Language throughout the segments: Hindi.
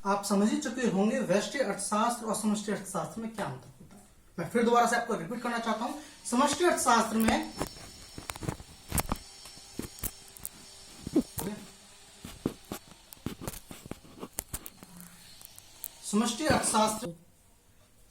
आप समझ ही चुके होंगे व्यष्टि अर्थशास्त्र और समष्टि अर्थशास्त्र में क्या अंतर होता है। मैं फिर दोबारा से आपको रिपीट करना चाहता हूं। समष्टि अर्थशास्त्र में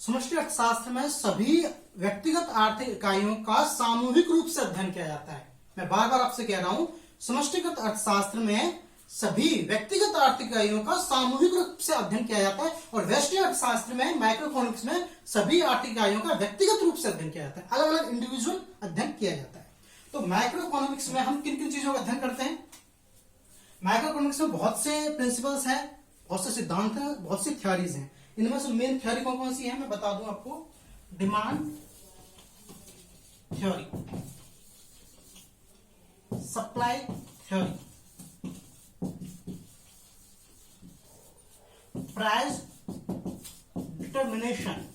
समष्टि अर्थशास्त्र में सभी व्यक्तिगत आर्थिक इकाइयों का सामूहिक रूप से अध्ययन किया जाता है। मैं बार बार आपसे कह रहा हूं, समष्टिगत अर्थशास्त्र में सभी व्यक्तिगत आर्थिक इकाइयों का सामूहिक रूप से अध्ययन किया जाता है और व्यष्टि अर्थशास्त्र में माइक्रोइकोनॉमिक्स में सभी आर्थिक इकाइयों का व्यक्तिगत रूप से अध्ययन किया जाता है, अलग अलग इंडिविजुअल अध्ययन किया जाता है। तो माइक्रोइकोनॉमिक्स में हम किन किन चीजों का अध्ययन करते हैं? माइक्रोइकोनॉमिक्स में बहुत से प्रिंसिपल्स हैं, बहुत से सिद्धांत हैं, बहुत सी थ्योरीज हैं। इनमें से मेन थ्योरी कौन कौन सी है मैं बता दूं आपको। Demand theory, supply theory, price determination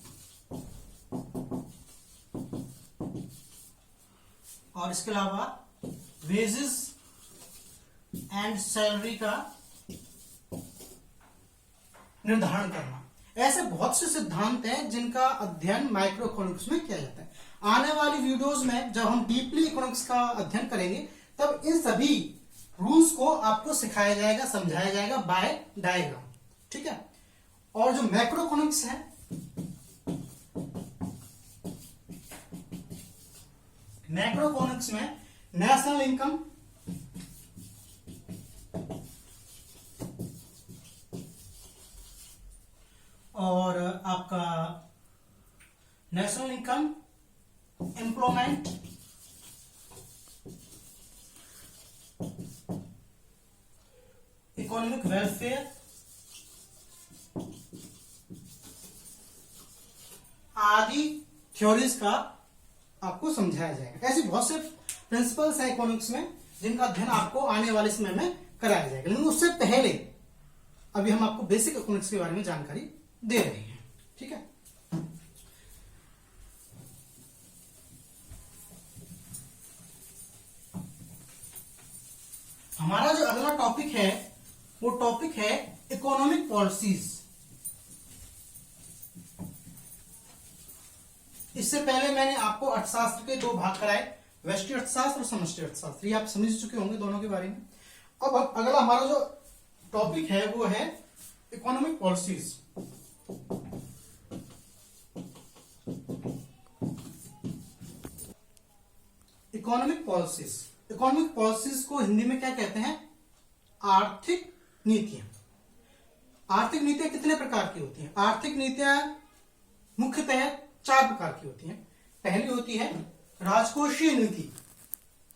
और इसके अलावा वेजेस एंड सैलरी का निर्धारण करना। ऐसे बहुत से सिद्धांत हैं जिनका अध्ययन माइक्रो इकोनॉमिक्स में किया जाता है। आने वाली वीडियोस में जब हम डीपली इकोनॉमिक्स का अध्ययन करेंगे तब इन सभी रूल्स को आपको सिखाया जाएगा, समझाया जाएगा बाय डायग्राम, ठीक है। और जो मैक्रो इकोनॉमिक्स है, मैक्रो इकोनॉमिक्स में नेशनल इनकम, और आपका national income, employment, economic welfare आदि थ्योरीज का आपको समझाया जाएगा। ऐसी बहुत से प्रिंसिपल्स हैं इकोनॉमिक्स में जिनका अध्ययन आपको आने वाले समय में कराया जाएगा। लेकिन उससे पहले अभी हम आपको बेसिक इकोनॉमिक्स के बारे में जानकारी दे रहे हैं, ठीक है। हमारा जो अगला टॉपिक है वो टॉपिक है इकोनॉमिक पॉलिसीज। इससे पहले मैंने आपको अर्थशास्त्र के दो भाग कराए, व्यष्टि अर्थशास्त्र और समष्टि अर्थशास्त्र। ये आप समझ चुके होंगे दोनों के बारे में। अब अगला हमारा जो टॉपिक है वो है economic policies. Economic policies, economic policies को हिंदी में क्या कहते हैं? आर्थिक नीतियां। आर्थिक नीतियां कितने प्रकार की होती हैं? आर्थिक नीतियां मुख्यतः 4 प्रकार की होती हैं। पहली होती है राजकोषीय नीति,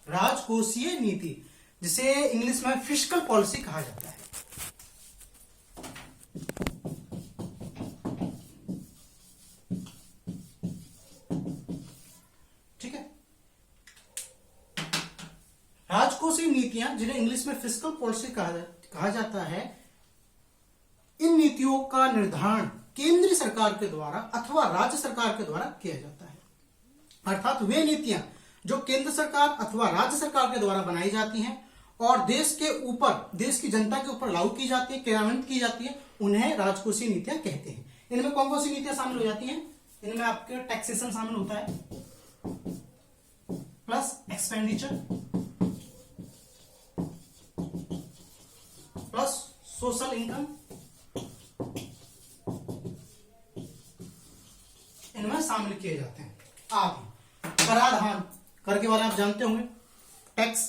राजकोषीय नीति जिसे इंग्लिश में फिस्कल पॉलिसी कहा जाता है। ठीक है, राजकोषीय नीतियां जिन्हें इंग्लिश में फिस्कल पॉलिसी कहा जाता है, इन नीतियों का निर्धारण केंद्रीय सरकार के द्वारा अथवा राज्य सरकार के द्वारा किया जाता है। अर्थात वे नीतियां जो केंद्र सरकार अथवा राज्य सरकार के द्वारा बनाई जाती हैं और देश के ऊपर, देश की जनता के ऊपर लागू की जाती है, क्रियान्वित की जाती है, उन्हें राजकोषीय नीतियां कहते हैं। इनमें कौन कौन सी नीतियां शामिल हो जाती हैं? इनमें आपके टैक्सेशन शामिल होता है, plus expenditure, plus social income, इनमें शामिल किए जाते हैं। आगे कराधान, कर के बारे में आप जानते होंगे। टैक्स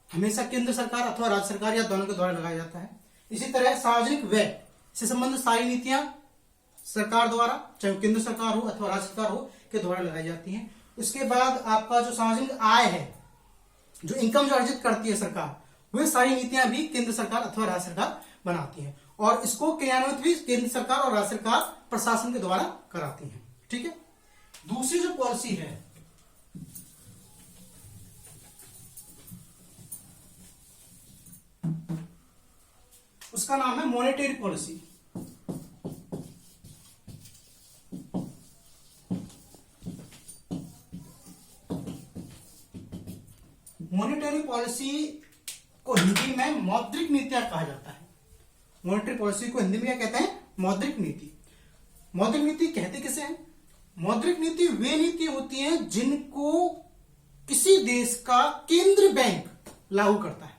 हमेशा केंद्र सरकार अथवा राज्य सरकार या दोनों के द्वारा लगाया जाता है। इसी तरह सार्वजनिक व्यय से संबंधित सारी नीतियां सरकार द्वारा, चाहे केंद्र सरकार हो अथवा राज्य सरकार हो, के द्वारा लगाई जाती हैं। उसके बाद आपका जो सार्वजनिक आय है, जो इनकम जो अर्जित करती है सरकार, वे सारी नीतियां भी केंद्र सरकार अथवा राज्य सरकार बनाती है और इसको क्रियान्वित भी केंद्र सरकार और राज्य सरकार प्रशासन के द्वारा कराती है। ठीक है। दूसरी जो पॉलिसी है उसका नाम है मॉनेटरी पॉलिसी। मॉनेटरी पॉलिसी को हिंदी में मौद्रिक नीतियां कहा जाता है। मॉनेटरी पॉलिसी को हिंदी में क्या कहते हैं? मौद्रिक नीति। मौद्रिक नीति कहते किसे हैं? मौद्रिक नीति वे नीति होती हैं जिनको किसी देश का केंद्रीय बैंक लागू करता है।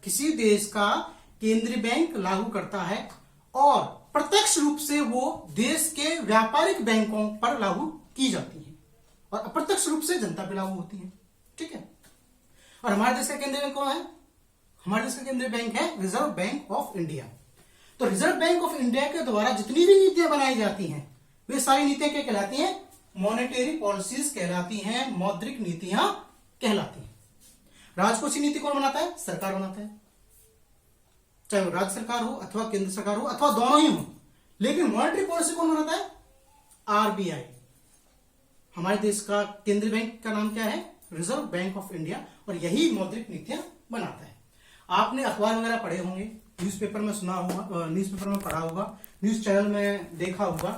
किसी देश का केंद्रीय बैंक लागू करता है और प्रत्यक्ष रूप से वो देश के व्यापारिक बैंकों पर लागू की जाती है और अप्रत्यक्ष रूप से जनता पर लागू होती है। ठीक है। और हमारे देश का केंद्रीय बैंक कौन है? हमारे देश का केंद्रीय बैंक है रिजर्व बैंक ऑफ इंडिया। तो रिजर्व बैंक ऑफ इंडिया के द्वारा जितनी भी नीतियां बनाई जाती हैं वे सारी नीतियां क्या कहलाती हैं? मॉनेटरी पॉलिसीज कहलाती हैं, मौद्रिक नीतियां कहलाती हैं। राजकोषीय नीति कौन बनाता है? सरकार बनाता है, चाहे वो राज्य सरकार हो अथवा केंद्र सरकार हो अथवा दोनों ही हो। लेकिन मॉनेटरी पॉलिसी कौन बनाता है? आरबीआई। हमारे देश का केंद्रीय बैंक का नाम क्या है? Reserve bank of India. और यही मौद्रिक नीतियां बनाता है। आपने अखबार वगैरह पढ़े होंगे, न्यूज़पेपर में सुना होगा, न्यूज़पेपर में पढ़ा होगा, न्यूज चैनल में देखा होगा।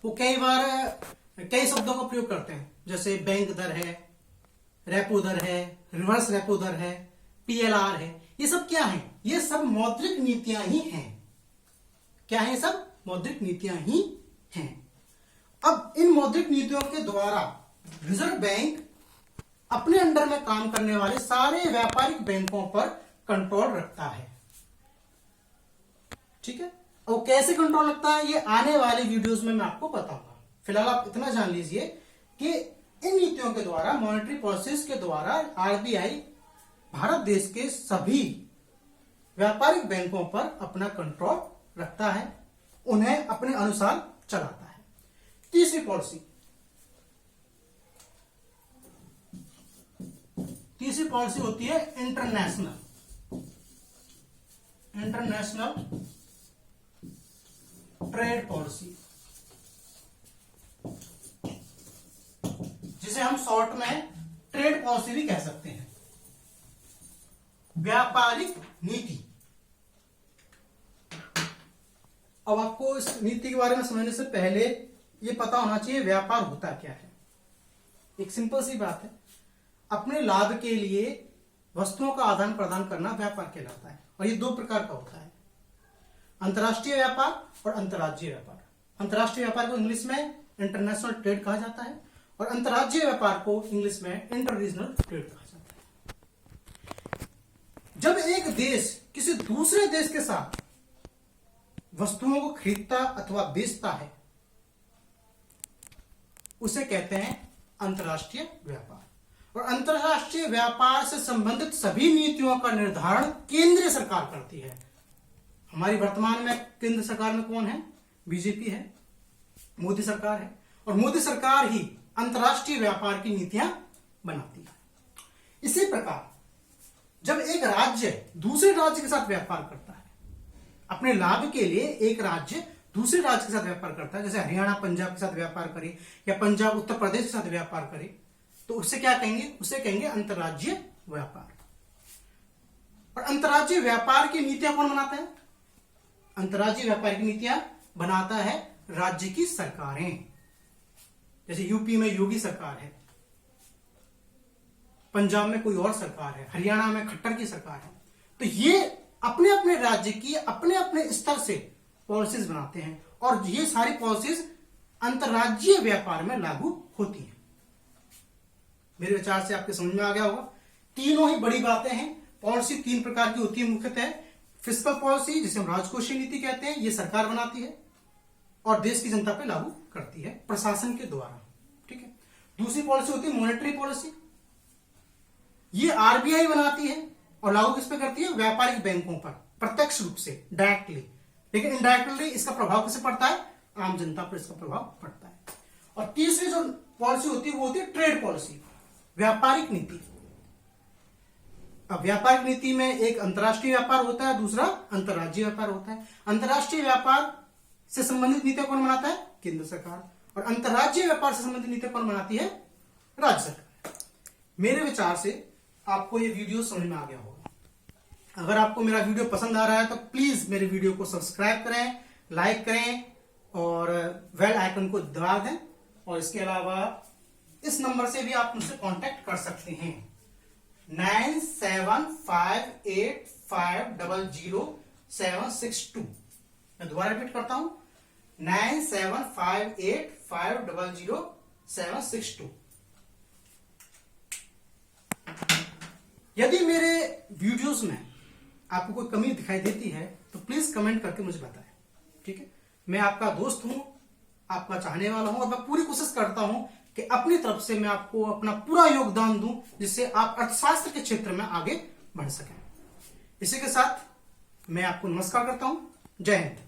वो कई बार कई शब्दों का प्रयोग करते हैं, जैसे बैंक दर है, रेपो दर है, रिवर्स रेपो दर है, पीएलआर है। ये सब क्या है? ये सब मौद्रिक नीतियां ही हैं। क्या है? सब मौद्रिक नीतियां ही हैं। अब इन मौद्रिक नीतियों के द्वारा रिजर्व बैंक अपने अंडर में काम करने वाले सारे व्यापारिक बैंकों पर कंट्रोल रखता है। ठीक है। और कैसे कंट्रोल रखता है ये आने वाले वीडियोस में मैं आपको बताऊंगा। फिलहाल आप इतना जान लीजिए कि इन नीतियों के द्वारा, मॉनेटरी पॉलिसीज के द्वारा आरबीआई भारत देश के सभी व्यापारिक बैंकों पर अपना कंट्रोल रखता है, उन्हें अपने अनुसार चलाता है। तीसरी पॉलिसी होती है इंटरनेशनल ट्रेड पॉलिसी, जिसे हम शॉर्ट में ट्रेड पॉलिसी भी कह सकते हैं। व्यापारिक नीति। अब आपको इस नीति के बारे में समझने से पहले ये पता होना चाहिए व्यापार होता क्या है। एक सिंपल सी बात है, अपने लाभ के लिए वस्तुओं का आदान प्रदान करना व्यापार कहलाता है। और ये दो प्रकार का होता है, अंतर्राष्ट्रीय व्यापार और अंतर्राज्यीय व्यापार। अंतर्राष्ट्रीय व्यापार को इंग्लिश में इंटरनेशनल ट्रेड कहा जाता है और अंतर्राज्यीय व्यापार को इंग्लिश में इंटर रीजनल ट्रेड कहा जाता है। जब एक देश किसी दूसरे देश के साथ वस्तुओं को खरीदता अथवा बेचता है उसे कहते हैं अंतर्राष्ट्रीय व्यापार। और अंतर्राष्ट्रीय व्यापार से संबंधित सभी नीतियों का निर्धारण केंद्रीय सरकार करती है। हमारी वर्तमान में केंद्र सरकार में कौन है? बीजेपी है, मोदी सरकार है। और मोदी सरकार ही अंतर्राष्ट्रीय व्यापार की नीतियां बनाती है। इसी प्रकार जब एक राज्य दूसरे राज्य के साथ व्यापार करता है, अपने लाभ के लिए एक राज्य दूसरे राज्य के साथ व्यापार करता है, जैसे हरियाणा पंजाब के साथ व्यापार करे या पंजाब उत्तर प्रदेश के साथ व्यापार करे, तो उससे क्या कहेंगे? उसे कहेंगे अंतर्राज्यीय व्यापार। और अंतर्राज्यीय व्यापार की नीतियां कौन बनाता है? अंतर्राज्यीय व्यापार की नीतियां बनाता है राज्य की सरकारें। जैसे यूपी में योगी सरकार है, पंजाब में कोई और सरकार है, हरियाणा में खट्टर की सरकार है। तो ये अपने अपने राज्य की अपने अपने स्तर से पॉलिसीज बनाते हैं और ये सारी पॉलिसीज अंतर्राज्यीय व्यापार में लागू होती हैं। मेरे विचार से आपके समझ में आ गया होगा। तीनों ही बड़ी बातें हैं। पॉलिसी तीन प्रकार की होती है मुख्यतः। फिस्कल पॉलिसी, जिसे हम राजकोषीय नीति कहते हैं, ये सरकार बनाती है और देश की जनता पे लागू करती है प्रशासन के द्वारा। ठीक है। दूसरी पॉलिसी होती है मॉनेटरी पॉलिसी, ये आरबीआई बनाती है और लागू किस पे करती है? व्यापारिक बैंकों पर प्रत्यक्ष रूप से, डायरेक्टली। लेकिन इनडायरेक्टली इसका प्रभाव किसे पड़ता है? आम जनता पर इसका प्रभाव पड़ता है। और तीसरी जो पॉलिसी होती है वो होती है ट्रेड पॉलिसी, व्यापारिक नीति। अब व्यापारिक नीति में एक अंतर्राष्ट्रीय व्यापार होता है, दूसरा अंतर्राज्यीय व्यापार होता है। अंतर्राष्ट्रीय व्यापार से संबंधित नीतियां कौन बनाता है? केंद्र सरकार। और अंतर्राज्यीय व्यापार से संबंधित नीतियां कौन बनाती है? राज्य सरकार। मेरे विचार से आपको ये वीडियो समझ में आ गया होगा। अगर आपको मेरा वीडियो पसंद आ रहा है तो प्लीज मेरे वीडियो को सब्सक्राइब करें, लाइक करें और बेल आइकन को दबा दें। और इसके अलावा इस नंबर से भी आप मुझसे कांटेक्ट कर सकते हैं, 97585000 9762। मैं दोबारा रिपीट करता हूं 9758500762। यदि मेरे वीडियोस में आपको कोई कमी दिखाई देती है तो प्लीज कमेंट करके मुझे बताएं, ठीक है। मैं आपका दोस्त हूं, आपका चाहने वाला हूं, और मैं पूरी कोशिश करता हूं कि अपनी तरफ से मैं आपको अपना पूरा योगदान दूं जिससे आप अर्थशास्त्र के क्षेत्र में आगे बढ़ सकें। इसी के साथ मैं आपको नमस्कार करता हूं। जय हिंद।